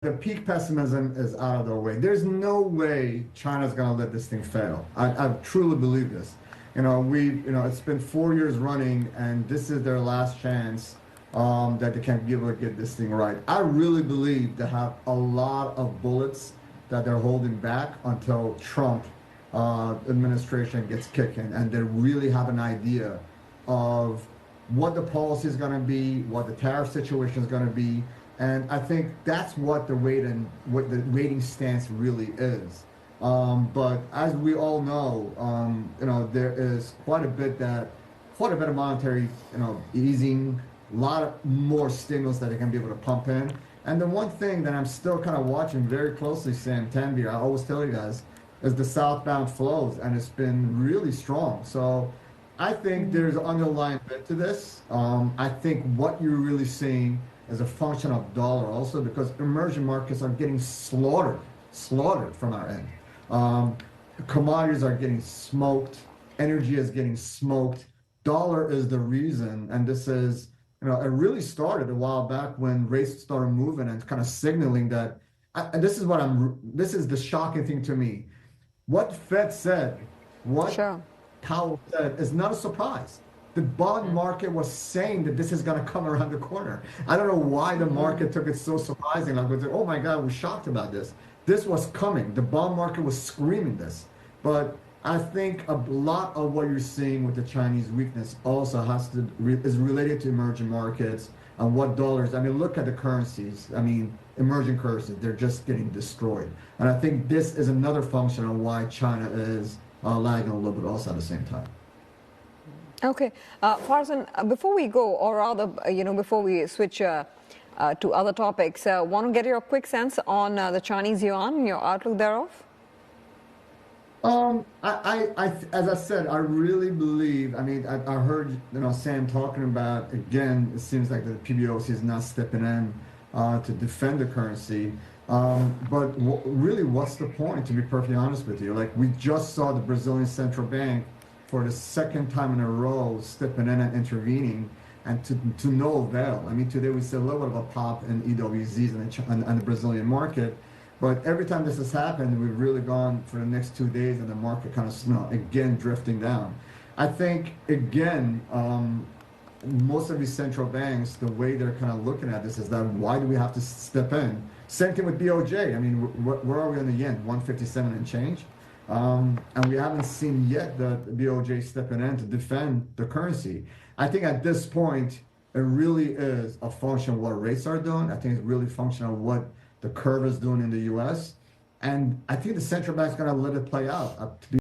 The peak pessimism is out of the way. There's no way China's going to let this thing fail. I truly believe this. It's been 4 years running, and this is their last chance that they can be able to get this thing right. I really believe they have a lot of bullets that they're holding back until Trump administration gets kicking, and they really have an idea of what the policy is going to be, what the tariff situation is going to be. And I think that's what the waiting stance really is. But as we all know, there is quite a bit of monetary, easing, a lot of more stimulus that they can be able to pump in. And the one thing that I'm still kind of watching very closely, Sam Tanvir, I always tell you guys, is the southbound flows, and it's been really strong. So I think there's an underlying bit to this. I think what you're really seeing is a function of dollar also, because emerging markets are getting slaughtered from our end. Commodities are getting smoked. Energy is getting smoked. Dollar is the reason, and this is, it really started a while back when rates started moving and kind of signaling that. And this is the shocking thing to me. What Fed said, what Sure. Powell said, is not a surprise. The bond market was saying that this is going to come around the corner. I don't know why the market took it so surprising. Like, oh my God, we're shocked about this. This was coming. The bond market was screaming this. But I think a lot of what you're seeing with the Chinese weakness also is related to emerging markets and what dollars. I mean, look at the currencies. I mean, emerging currencies, they're just getting destroyed. And I think this is another function of why China is lagging a little bit also at the same time. Okay. Farzin, before we go, or rather, before we switch to other topics, want to get your quick sense on the Chinese yuan and your outlook thereof? As I said, I really believe. I mean, I heard Sam talking about, again. It seems like the PBOC is not stepping in to defend the currency. But really, what's the point? To be perfectly honest with you, like, we just saw the Brazilian central bank for the second time in a row stepping in and intervening, and to no avail. I mean, today we see a little bit of a pop in EWZs and the Brazilian market. But every time this has happened, we've really gone for the next 2 days, and the market kind of again drifting down. I think, again, most of these central banks, the way they're kind of looking at this is that, why do we have to step in? Same thing with BOJ. I mean, where are we on the yen? 157 and change. And we haven't seen yet the BOJ stepping in to defend the currency. I think at this point, it really is a function of what rates are doing. I think it's really a function of what the curve is doing in the U.S. And I think the central bank's going to let it play out. To be